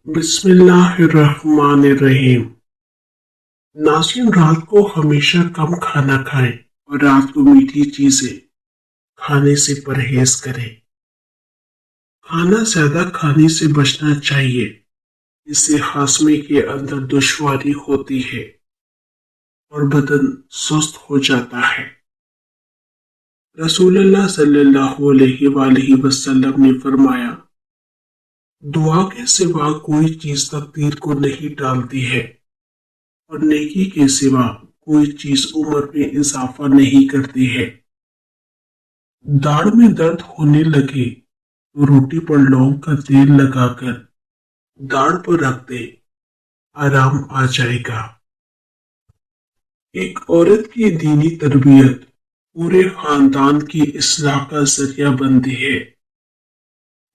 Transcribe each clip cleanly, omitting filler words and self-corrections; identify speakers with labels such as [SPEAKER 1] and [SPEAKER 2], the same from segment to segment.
[SPEAKER 1] बिस्मिल्लाहिर्रहमानिर्रहीम। नाज़रीन, रात को हमेशा कम खाना खाएं और रात को मीठी चीजें खाने से परहेज करें। खाना ज्यादा खाने से बचना चाहिए, इससे हाजमे के अंदर दुश्वारी होती है और बदन सुस्त हो जाता है। रसूलुल्लाह सल्लल्लाहु अलैहि वसल्लम ने फरमाया, दुआ के सिवा कोई चीज तकदीर को नहीं टालती है और नेकी के सिवा कोई चीज उम्र में इजाफा नहीं करती है। दाढ़ में दर्द होने लगे तो रोटी पर लौंग का तेल लगाकर दाढ़ पर रख दे, आराम आ जाएगा। एक औरत की दीनी तरबियत पूरे खानदान की इस्लाह का जरिया बनती है।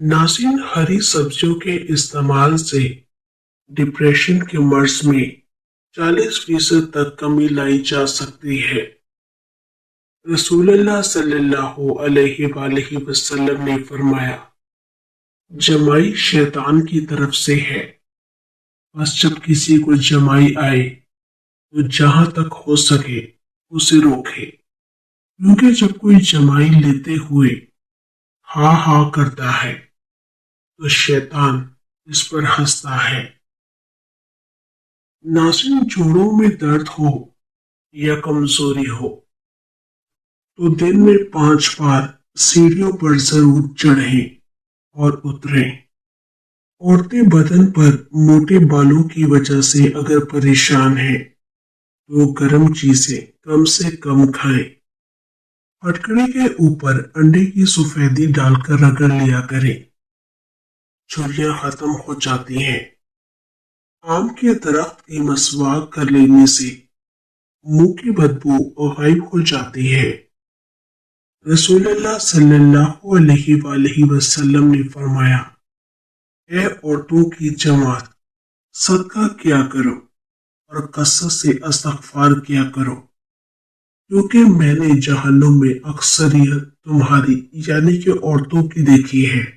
[SPEAKER 1] नाज़रीन, हरी सब्जियों के इस्तेमाल से डिप्रेशन के मर्ज में 40% तक कमी लाई जा सकती है। रसूलुल्लाह सल्लल्लाहु अलैहि वसल्लम ने फरमाया, जमाई शैतान की तरफ से है। बस जब किसी को जमाई आए तो जहां तक हो सके उसे रोके, क्योंकि जब कोई जमाई लेते हुए हा हा करता है तो शैतान इस पर हंसता है। नाज़रीन, जोड़ों में दर्द हो या कमजोरी हो तो दिन में 5 बार सीढ़ियों पर जरूर चढ़ें और उतरें। औरतें बदन पर मोटे बालों की वजह से अगर परेशान हैं तो गर्म चीजें कम से कम खाएं। फटकड़ी के ऊपर अंडे की सफेदी डालकर रगड़ लिया करें, झुर्रियां खत्म हो जाती हैं। आम के दरख्त की मसवाक कर लेने से मुंह की बदबू गायब हो जाती है। रसूलुल्लाह सल्लल्लाहु अलैहि वसल्लम ने फरमाया, ए औरतों की जमात, सदका किया करो और कसरत से इस्तगफार किया करो, क्योंकि मैंने जहन्नुम में अक्सरियत तुम्हारी यानी कि औरतों की देखी है।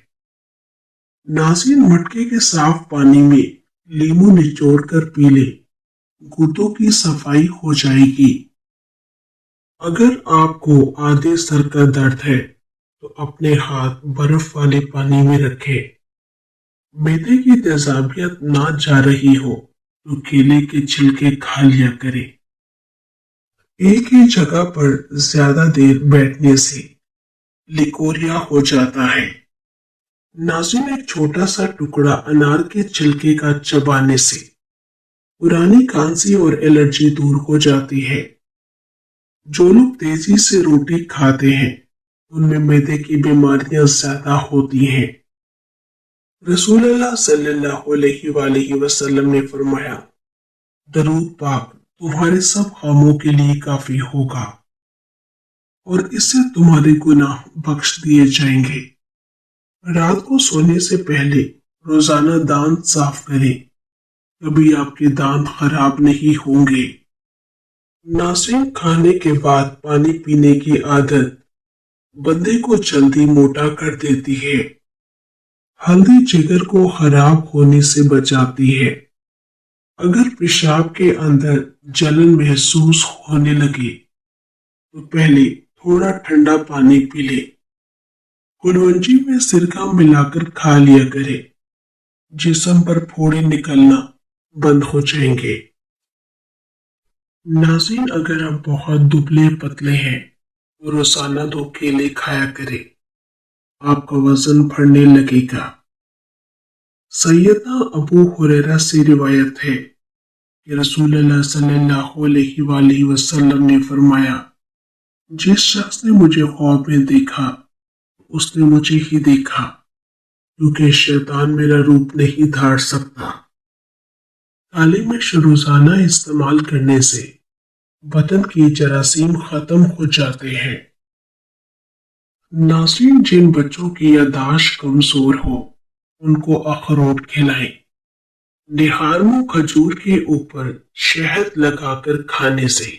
[SPEAKER 1] नाज़रीन, मटके के साफ पानी में लीमू निचोड़ कर पी ले, गुर्दों की सफाई हो जाएगी। अगर आपको आधे सर का दर्द है तो अपने हाथ बर्फ वाले पानी में रखें। मैदे की तेजाबियत ना जा रही हो तो केले के छिलके खा लिया करें। एक ही जगह पर ज्यादा देर बैठने से लिकोरिया हो जाता है। नाज़रीन, एक छोटा सा टुकड़ा अनार के छिलके का चबाने से पुरानी खांसी और एलर्जी दूर हो जाती है। जो लोग तेजी से रोटी खाते हैं उनमें मैदे की बीमारियां ज्यादा होती हैं। रसूलुल्लाह सल्लल्लाहु अलैहि वसल्लम ने फरमाया, दरूद पाक तुम्हारे सब कामों के लिए काफी होगा और इससे तुम्हारे गुनाह बख्श दिए जाएंगे। रात को सोने से पहले रोजाना दांत साफ करें, कभी आपके दांत खराब नहीं होंगे। नाज़रीन, खाने के बाद पानी पीने की आदत बंदे को जल्दी मोटा कर देती है। हल्दी जिगर को खराब होने से बचाती है। अगर पेशाब के अंदर जलन महसूस होने लगे तो पहले थोड़ा ठंडा पानी पी ले। कुलवंजी में सिरका मिलाकर खा लिया करे, जिस्म पर फोड़े निकलना बंद हो जाएंगे। नाज़रीन, अगर आप बहुत दुबले पतले हैं तो रोजाना 2 केले खाया करें, आपका वजन बढ़ने लगेगा। सैयदना अबू हुरैरा से रिवायत है कि रसूलुल्लाह सल्लल्लाहु अलैहि वसल्लम ने फरमाया, जिस शख्स ने मुझे ख्वाब में देखा उसने मुझे ही देखा, क्योंकि शैतान मेरा रूप नहीं धार सकता। काली मिर्च रोजाना इस्तेमाल करने से बदन की जरासीम खत्म हो जाते हैं। नाज़रीन, जिन बच्चों की यादाश्त कमजोर हो उनको अखरोट खिलाएं। निहार मुंह खजूर के ऊपर शहद लगाकर खाने से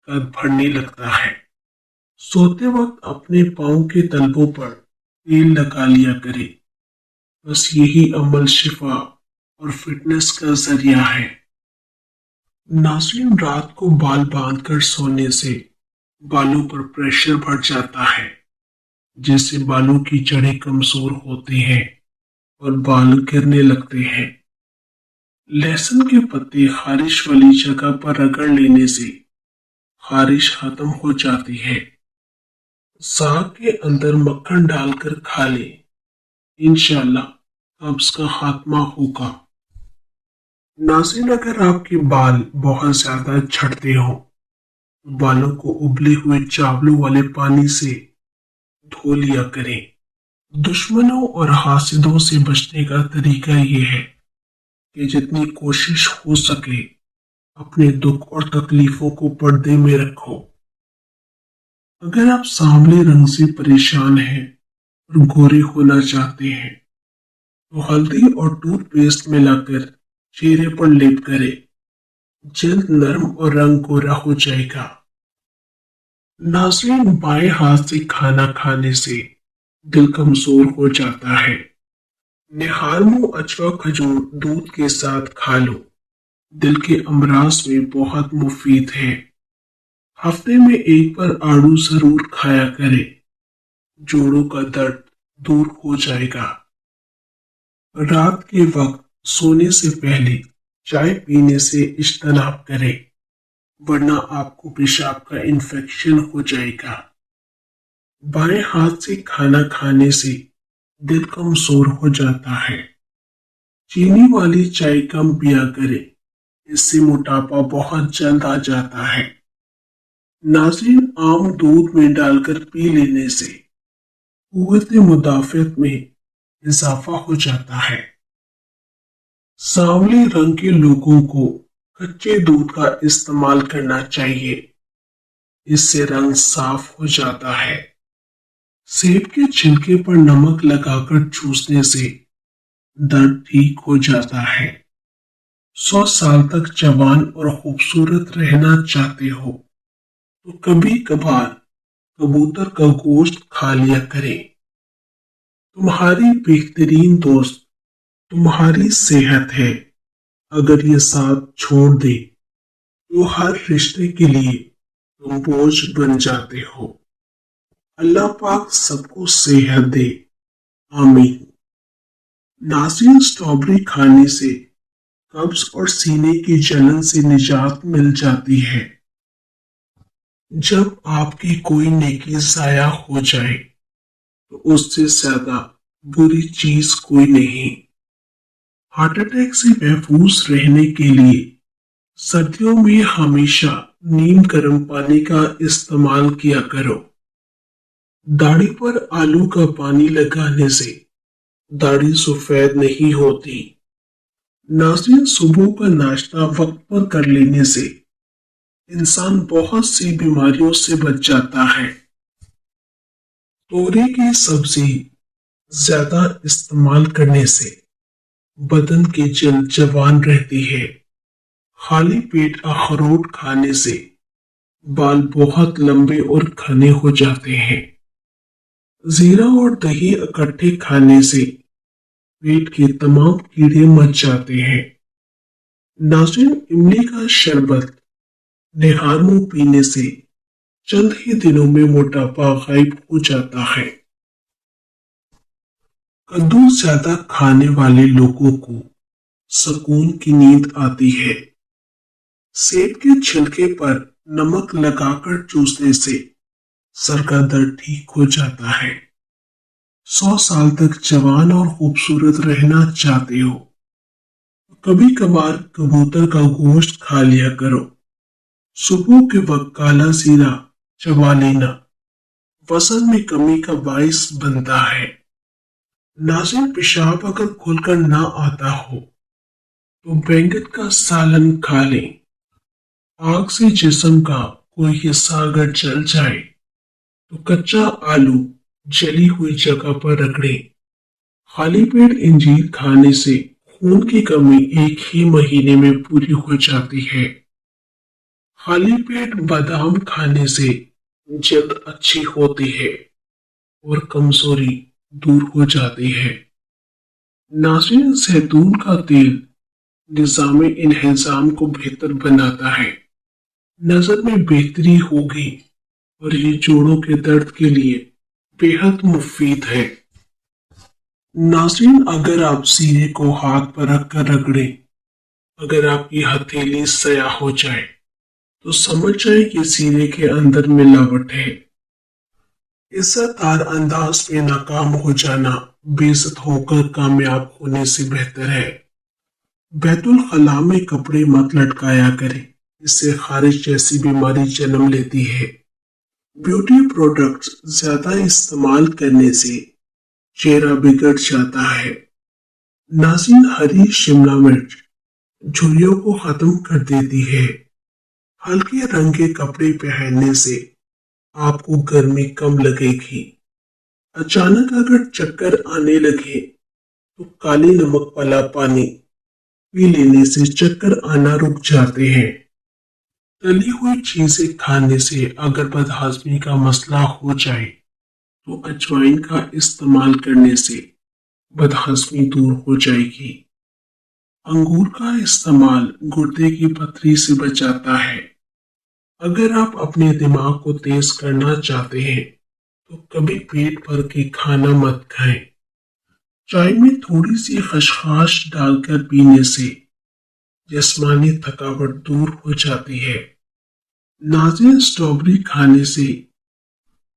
[SPEAKER 1] कद बढ़ने लगता है। सोते वक्त अपने पांव के तलवों पर तेल लगा लिया करे। बस यही अमल शिफा और फिटनेस का जरिया है। नाज़रीन, रात को बाल बांधकर सोने से बालों पर प्रेशर बढ़ जाता है, जिससे बालों की जड़ें कमजोर होती हैं और बाल गिरने लगते हैं। लहसुन के पत्ते खारिश वाली जगह पर रगड़ लेने से खारिश खत्म हो जाती है। साग के अंदर मक्खन डालकर खा ले, इंशाल्लाह कब्ज का खात्मा होगा। नाज़रीन, अगर आपके बाल बहुत ज्यादा झड़ते हो तो बालों को उबले हुए चावलों वाले पानी से धो लिया करें। दुश्मनों और हासिदों से बचने का तरीका ये है कि जितनी कोशिश हो सके अपने दुख और तकलीफों को पर्दे में रखो। अगर आप सांवले रंग से परेशान हैं और गोरे होना चाहते हैं तो हल्दी और टूथपेस्ट मिलाकर चेहरे पर लेप करें। जल्द नरम और रंग गोरा हो जाएगा। नाज़रीन, बाएं हाथ से खाना खाने से दिल कमजोर हो जाता है। निहालमो अजवा खजूर दूध के साथ खा लो, दिल के अमराज में बहुत मुफीद है। हफ्ते में एक बार आड़ू जरूर खाया करें, जोड़ों का दर्द दूर हो जाएगा। रात के वक्त सोने से पहले चाय पीने से इज्तनाब करें, वरना आपको पेशाब का इन्फेक्शन हो जाएगा। बाएं हाथ से खाना खाने से दिल कमजोर हो जाता है। चीनी वाली चाय कम पिया करें, इससे मोटापा बहुत जल्द आ जाता है। नाज़रीन, आम दूध में डालकर पी लेने से कुव्वत मुदाफ़त में इजाफा हो जाता है। सांवले रंग के लोगों को कच्चे दूध का इस्तेमाल करना चाहिए, इससे रंग साफ हो जाता है। सेब के छिलके पर नमक लगाकर चूसने से दर्द ठीक हो जाता है। 100 साल तक जवान और खूबसूरत रहना चाहते हो तो कभी कभार कबूतर का गोश्त खा लिया करें। तुम्हारी बेहतरीन दोस्त तुम्हारी सेहत है। अगर ये साथ छोड़ दे तो हर रिश्ते के लिए तुम बोझ बन जाते हो। अल्लाह पाक सबको सेहत दे, आमीन। नाज़रीन, स्ट्रॉबेरी खाने से कब्ज और सीने की जलन से निजात मिल जाती है। जब आपकी कोई नेकी जाया हो जाए तो उससे ज्यादा बुरी चीज कोई नहीं। हार्ट अटैक से महफूज रहने के लिए सर्दियों में हमेशा नीम गर्म पानी का इस्तेमाल किया करो। दाढ़ी पर आलू का पानी लगाने से दाढ़ी सफेद नहीं होती। नाज़रीन, सुबह का नाश्ता वक्त पर कर लेने से इंसान बहुत सी बीमारियों से बच जाता है। तोरी की सब्जी ज्यादा इस्तेमाल करने से बदन की जल्द जवान रहती है। खाली पेट अखरोट खाने से बाल बहुत लंबे और घने हो जाते हैं। जीरा और दही इकट्ठे खाने से पेट के तमाम कीड़े मर जाते हैं। नाज़रीन, इमली का शरबत निहारमो पीने से चंद ही दिनों में मोटापा गायब हो जाता है। कद्दू ज्यादा खाने वाले लोगों को सुकून की नींद आती है। सेब के छिलके पर नमक लगाकर चूसने से सर का दर्द ठीक हो जाता है। 100 साल तक जवान और खूबसूरत रहना चाहते हो तो कभी कभार कबूतर का गोश्त खा लिया करो। सुबह के वक्त काला जीरा चबा लेना वजन में कमी का बाइस बनता है। नाज़रीन, पेशाब अगर खुलकर ना आता हो तो बैंगन का सालन खा लें। आग से जिस्म का कोई हिस्सा अगर जल जाए तो कच्चा आलू जली हुई जगह पर रगड़ें। खाली पेट इंजीर खाने से खून की कमी एक ही महीने में पूरी हो जाती है। खाली पेट बादाम खाने से जल्द अच्छी होती है और कमजोरी दूर हो जाती है। नाज़रीन, जैतून का तेल निज़ाम इंहज़ाम को बेहतर बनाता है, नज़र में बेहतरी होगी और ये जोड़ों के दर्द के लिए बेहद मुफीद है। नाज़रीन, अगर आप सीने को हाथ पर रखकर रगड़ें, अगर आपकी हथेली स्याह हो जाए तो समझ जाए कि सीने के अंदर मिलावट है। इज्जतदार अंदाज में नाकाम हो जाना बेइज्जत होकर कामयाब होने से बेहतर है। बैतुल खला में कपड़े मत लटकाया करें, इससे खारिज जैसी बीमारी जन्म लेती है। ब्यूटी प्रोडक्ट्स ज्यादा इस्तेमाल करने से चेहरा बिगड़ जाता है। नाज़रीन, हरी शिमला मिर्च झुर्रियों को खत्म कर देती है। हल्के रंग के कपड़े पहनने से आपको गर्मी कम लगेगी। अचानक अगर चक्कर आने लगे तो काली नमक वाला पानी पी लेने से चक्कर आना रुक जाते हैं। तली हुई चीजें खाने से अगर बदहजमी का मसला हो जाए तो अजवाइन का इस्तेमाल करने से बदहजमी दूर हो जाएगी। अंगूर का इस्तेमाल गुर्दे की पथरी से बचाता है। अगर आप अपने दिमाग को तेज करना चाहते हैं तो कभी पेट भर के खाना मत खाएं। चाय में थोड़ी सी खसखस डालकर पीने से जिस्मानी थकावट दूर हो जाती है। नाज़रीन, स्ट्रॉबेरी खाने से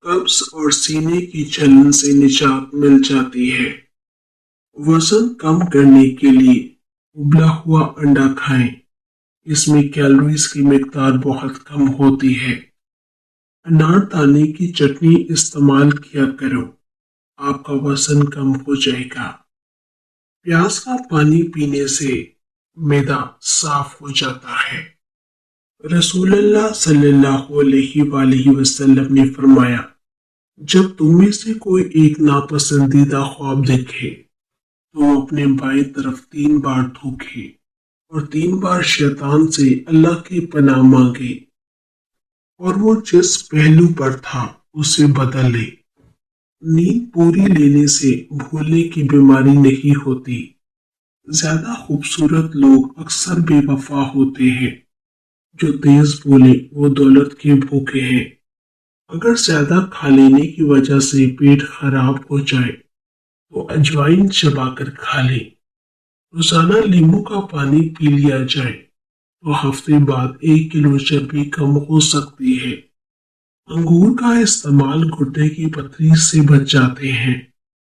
[SPEAKER 1] कब्ज और सीने की जलन से निजात मिल जाती है। वजन कम करने के लिए उबला हुआ अंडा खाएं, इसमें कैलोरीज की मिकदार बहुत कम होती है। अनारदाने की चटनी इस्तेमाल किया करो, आपका वजन कम हो जाएगा। प्याज का पानी पीने से मैदा साफ हो जाता है। रसूलुल्लाह सल्लल्लाहु अलैहि वसल्लम ने फरमाया, जब तुम में से कोई एक नापसंदीदा ख्वाब देखे तो अपने बाएं तरफ 3 बार थूके और 3 बार शैतान से अल्लाह की पनाह मांगे और वो जिस पहलू पर था उसे बदल ले। नींद पूरी लेने से भूलने की बीमारी नहीं होती। ज्यादा खूबसूरत लोग अक्सर बेवफा होते हैं। जो तेज बोले वो दौलत के भूखे हैं। अगर ज्यादा खा लेने की वजह से पेट खराब हो जाए तो अजवाइन चबाकर खा ले। रोजाना नींबू का पानी पी लिया जाए तो हफ्ते बाद 1 किलो चर्बी कम हो सकती है। अंगूर का इस्तेमाल गुर्दे की पथरी से बच जाते हैं।